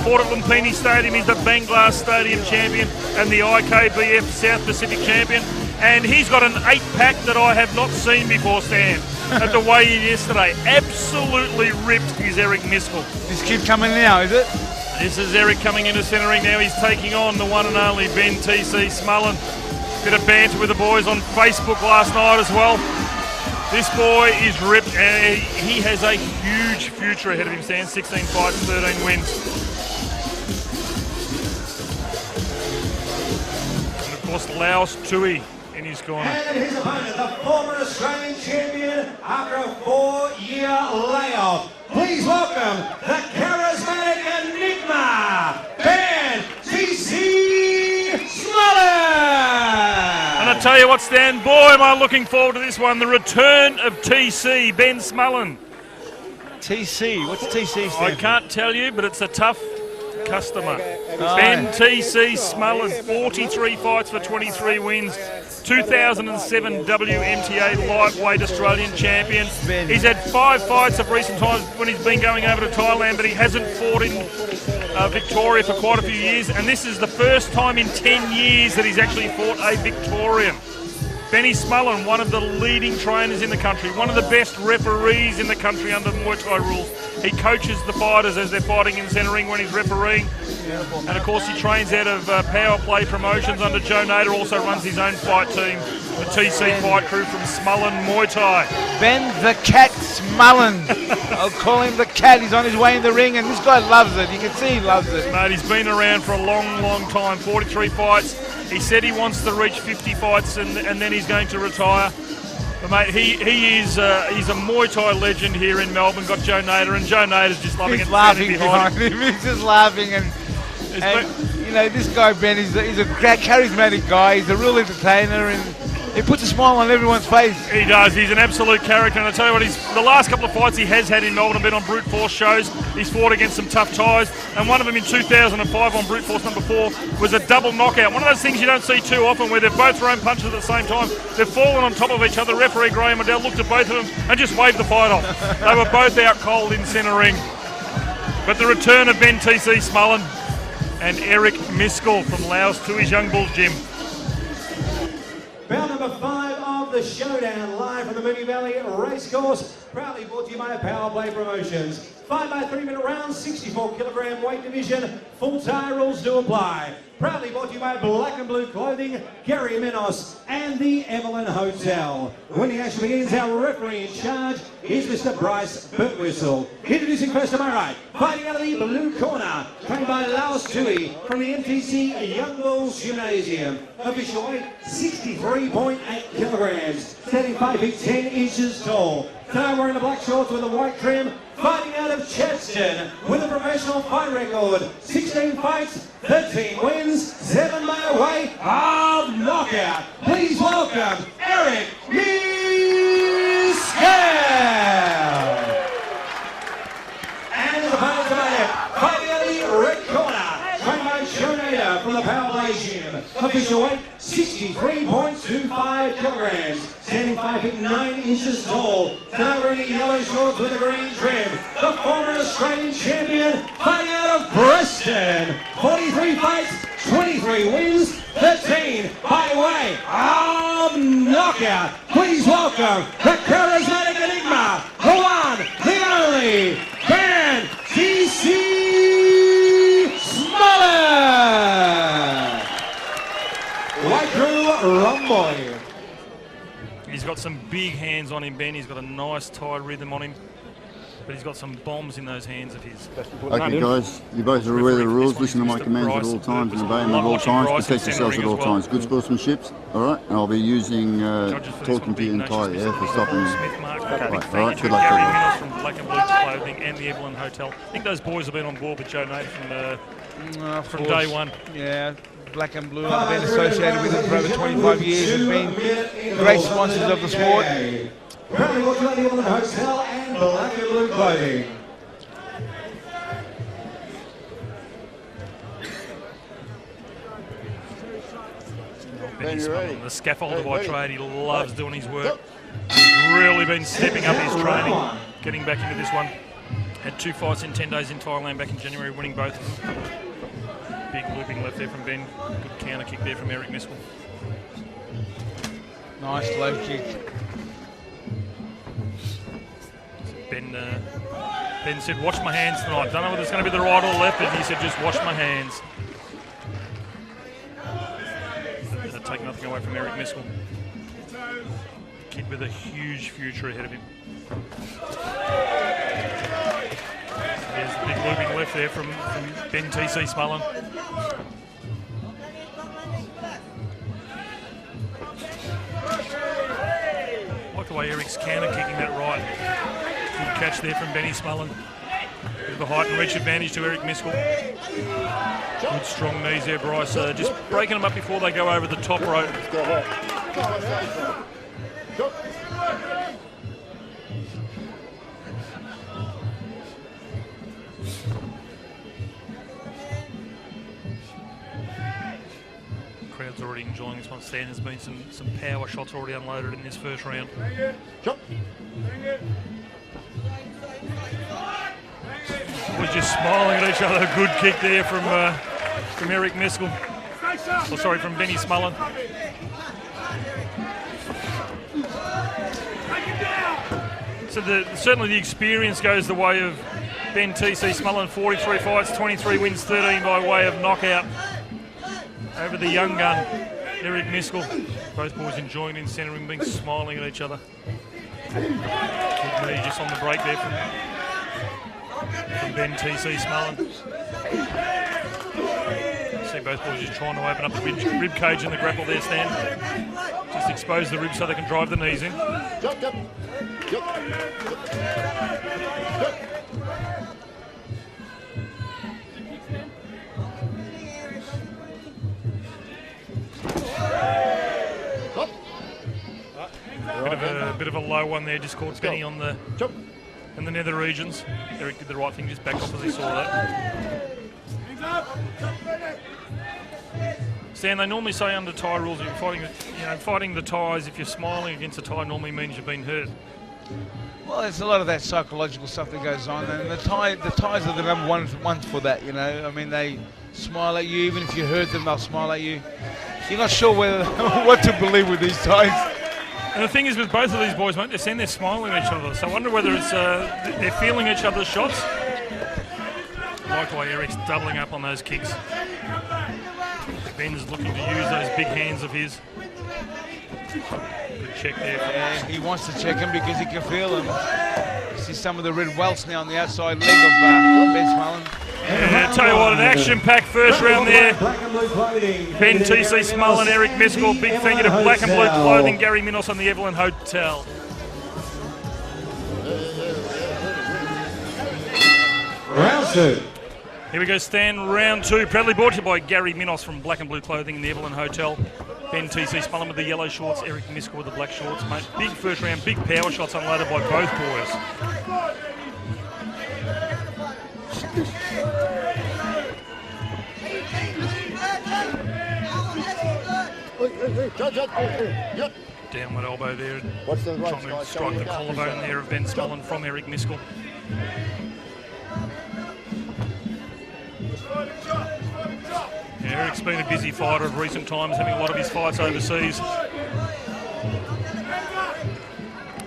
fought at Lumpini Stadium. He's the Bangladesh Stadium champion and the IKBF South Pacific champion. And he's got an 8-pack that I have not seen before, Stan. At the weigh-in yesterday. Absolutely ripped is Erik Miskle. This kid coming now, is it? This is Erik coming into centering now. He's taking on the one and only Ben TC Smullen. Bit of banter with the boys on Facebook last night as well. This boy is ripped and he has a huge future ahead of him, Stan. 16 fights, 13 wins. And of course, Laos Tui in his corner. And his opponent, the former Australian champion after a 4-year layoff. Please welcome the charismatic enigma, Ben TC Smullen! And I tell you what, Stan, boy, am I looking forward to this one. The return of TC, Ben Smullen. TC, what's TC stand? I can't tell you, but it's a tough customer. Ben TC Smullen, 43 fights for 23 wins. 2007 WMTA lightweight Australian champion. He's had 5 fights of recent times when he's been going over to Thailand, but he hasn't fought in Victoria for quite a few years, and this is the first time in 10 years that he's actually fought a Victorian. Benny Smullen, one of the leading trainers in the country, one of the best referees in the country under Muay Thai rules. He coaches the fighters as they're fighting in the centre ring when he's refereeing. And of course he trains out of Power Play Promotions under Joe Nader, also runs his own fight team, the TC Fight Crew from Smullen Muay Thai. Ben the Cat Smullen. I'll call him the Cat. He's on his way in the ring and this guy loves it. You can see he loves it. Mate, he's been around for a long, long time, 43 fights. He said he wants to reach 50 fights and then he's going to retire. But mate, he's a Muay Thai legend here in Melbourne. Got Joe Nader, and Joe Nader's just loving He's it. laughing behind him. He's just laughing and you know, this guy Ben, he's a charismatic guy. He's a real entertainer and he puts a smile on everyone's face. He does. He's an absolute character. And I tell you what, the last couple of fights he has had in Melbourne have been on brute force shows. He's fought against some tough Thais, and one of them in 2005 on brute force number 4 was a double knockout. One of those things you don't see too often, where they've both thrown punches at the same time. They've fallen on top of each other. Referee Graham Waddell looked at both of them and just waved the fight off. They were both out cold in centre ring. But the return of Ben TC Smullen and Erik Miskle from Laos to his Young Bulls gym. Bout number 5 of the showdown, live from the Moonee Valley Racecourse, proudly brought to you by Power Play Promotions. 5 by 3-minute rounds, 64-kilogram weight division, full Thai rules do apply. Proudly brought to you by Black and Blue Clothing, Gary Menos, and the Evelyn Hotel. When the action begins, our referee in charge is Mr. Bryce Birtwhistle. Introducing first to my right, fighting out of the blue corner, trained by Laos Tui from the MTC Young Bulls Gymnasium. Official weight, 63.8 kilograms, standing 5 feet 10 inches tall. Tonight wearing the black shorts with a white trim, fighting out of Chepston with a professional fight record, 16 fights, 13 wins, 7 by way of knockout. Please welcome Erik Miskle. And his opponent tonight, fighting out of the red corner, trained by Joe Nader from the Power Play Gym. Official weight, 63.25 kilograms, standing 5 feet 9 inches tall. Tonight wearing the yellow shorts with a green trim, the former Australian champion, fighting out of Preston. 43 fights, 23 wins, 13 by way of knockout. Please welcome the charismatic enigma, the one, the only, Ben TC Smullen. White Crew Rumboy. He's got some big hands on him, Ben. He's got a nice Thai rhythm on him. But he's got some bombs in those hands of his. Okay, guys, you both are aware of the rules. Listen to my commands at all times and obey them at all times. Protect yourselves at all times. Good sportsmanship, all right? And I'll be using talking to you in Thai, yeah, for stopping you. Okay. All right, good luck. Gary Menos from Black and Blue Clothing and the Evelyn Hotel. I think those boys have been on board with Joe Nader from day one. Yeah. Black and Blue, I've been associated with them for over 25 years and been great sponsors of the sport. Proudly brought to you by the Evelyn Hotel and Black and Blue Clothing. Ben, you ready? The scaffolder by trade, he loves doing his work. He's really been stepping up his training, getting back into this one. Had 2 fights in 10 days in Thailand back in January, winning both of them. Big looping left there from Ben. Good counter kick there from Erik Miskle. Nice low kick. Ben said, watch my hands tonight. Don't know whether it's going to be the right or the left, but he said, just watch my hands. That'll take nothing away from Erik Miskle. Kid with a huge future ahead of him. There's the big looping left there from Ben TC Smullen. Like the way Eric's counter kicking that right. Good catch there from Benny Smullen. Bit of a height and reach advantage to Erik Miskle. Good strong knees there, Bryce. Just breaking them up before they go over the top rope. Crowd's already enjoying this one. Stan, has been some power shots already unloaded in this first round. Was just smiling at each other. Good kick there from Erik Miskle. Oh, sorry, from Benny Smullen. So certainly the experience goes the way of Ben TC Smullen. 43 fights, 23 wins, 13 by way of knockout over the young gun, Erik Miskle. Both boys enjoying in centre ring, being smiling at each other. Good knee just on the break there from Ben TC Smullen. See both boys just trying to open up the rib cage in the grapple there, Stan. Just expose the ribs so they can drive the knees in. Bit of a low one there, just caught Benny on the in the nether regions. Erik did the right thing, just backed off as he saw that. Stan, they normally say under Thai rules, if you're fighting the Thais, if you're smiling against a Thai, normally means you've been hurt. Well, there's a lot of that psychological stuff that goes on, and the Thais are the number one for that. You know, I mean, they smile at you, even if you hurt them, they'll smile at you. You're not sure whether what to believe with these Thais. And the thing is with both of these boys, mate, they're smiling at each other. So I wonder whether it's they're feeling each other's shots. Like the way Eric's doubling up on those kicks. Ben's looking to use those big hands of his. Good check there. Yeah, he wants to check him because he can feel him. You see some of the red welts now on the outside leg of Ben Smullen. Yeah, tell you what, an action-packed first round there. Ben TC Smullen, Erik Miskle. Big thank you to Black and Blue Clothing, Gary Minos on the Evelyn Hotel. Round 2. Here we go, Stan. Round 2, proudly brought to you by Gary Minos from Black and Blue Clothing in the Evelyn Hotel. Ben TC Smullen with the yellow shorts, Erik Miskle with the black shorts, mate. Big first round, big power shots unloaded by both boys. Downward elbow there, trying to strike the collarbone there of Ben Smullen from Erik Miskle. Yeah, Eric's been a busy fighter of recent times, having a lot of his fights overseas.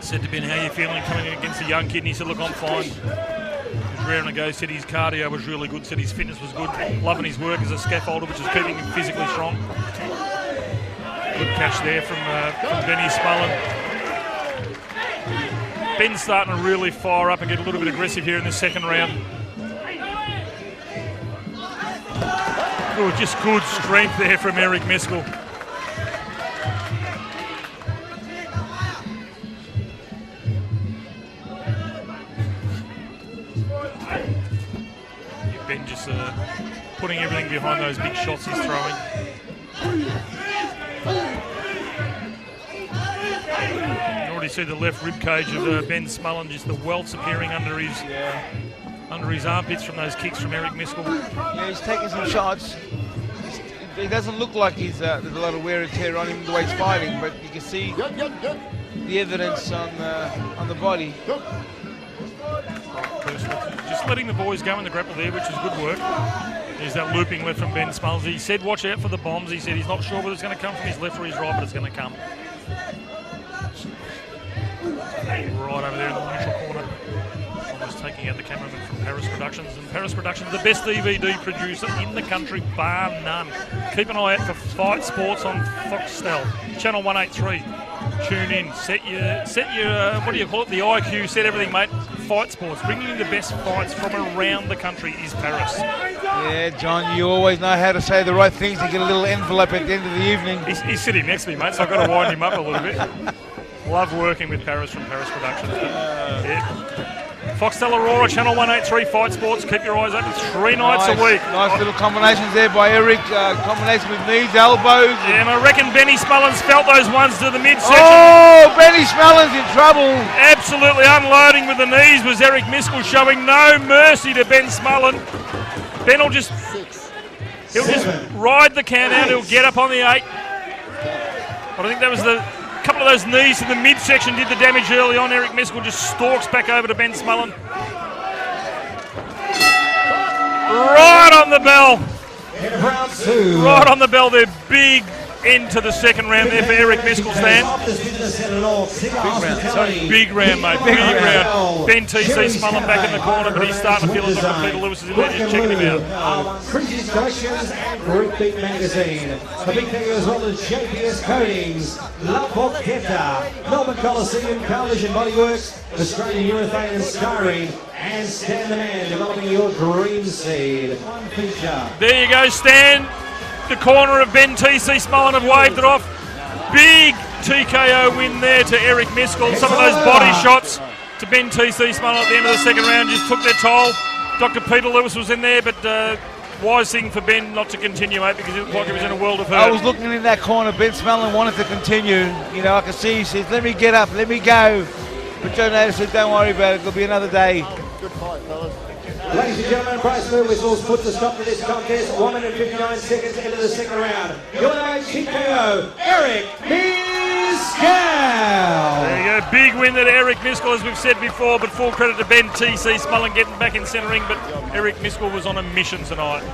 Said to Ben, how are you feeling coming against a young kid? And he said, look, I'm fine. He was raring to go, said his cardio was really good, said his fitness was good, loving his work as a scaffolder, which is keeping him physically strong. Good catch there from Benny Smullen. Ben's starting to really fire up and get a little bit aggressive here in the second round. Oh, just good strength there from Erik Miskle. Ben just putting everything behind those big shots he's throwing. You already see the left rib cage of Ben Smullen, just the welts appearing under his armpits from those kicks from Erik Miskle. Yeah, he's taking some shots. It doesn't look like there's a lot of wear and tear on him the way he's fighting, but you can see the evidence on the body. Just just letting the boys go in the grapple there, which is good work. There's that looping left from Ben Smullen. He said watch out for the bombs. He said he's not sure whether it's going to come from his left or his right, but it's going to come. Right over there in the neutral corner. Almost taking out the cameraman from Paris Productions. And Paris Productions, the best DVD producer in the country, bar none. Keep an eye out for Fight Sports on Foxtel, channel 183. Tune in, set your what do you call it? The IQ, set everything, mate. Fight Sports, bringing you the best fights from around the country is Paris. Yeah, John, you always know how to say the right things to get a little envelope at the end of the evening. He's sitting next to me, mate, so I've got to wind him up a little bit. Love working with Paris from Paris Productions. Yeah. Foxtel Aurora, channel 183, Fight Sports. Keep your eyes open 3 nights a week. Nice little combinations there by Erik. Combination with knees, elbows. Yeah, and I reckon Benny Smullen's felt those ones to the midsection. Oh, Benny Smullen's in trouble. Absolutely unloading with the knees was Erik Miskle, showing no mercy to Ben Smullen. Ben will just ride the count out. He'll get up on the 8. But I think that was the couple of those knees to the midsection did the damage early on. Erik Miskle just stalks back over to Ben Smullen. Right on the bell. Round 2. Right on the bell there. Big end to the second round there for Erik Miskle, Stan. Big round, mate. Big round. Ben TC Smullen back in the corner, but he's starting to feel as Dr. Peter Lewis is in there just checking him out. Cruises Collections and Group Beat Magazine. A big thank you as well as JPS Coatings, La Boqueta, Melbourne Coliseum, Coalition Bodyworks, Australian Urethane and Styrene, and Stan the Man, developing your dream seed. There you go, Stan. The corner of Ben TC Smullen have waved it off. Big TKO win there to Erik Miskle. Some of those body shots to Ben TC Smullen at the end of the second round just took their toll. Dr. Peter Lewis was in there, but wise thing for Ben not to continue, mate, because he looked like he was in a world of hurt. I was looking in that corner. Ben Smullen wanted to continue. You know, I could see he says, let me get up, let me go. But Joe Nader said, don't worry about it, it'll be another day. Good fight, fellas. Ladies and gentlemen, Bryce Moore whistles put the stop to this contest. 1 minute 59 seconds into the second round. Your TKO, Erik Miskle. There you go, big win there to Erik Miskle, as we've said before, but full credit to Ben TC Smullen getting back in centre ring, but Erik Miskle was on a mission tonight.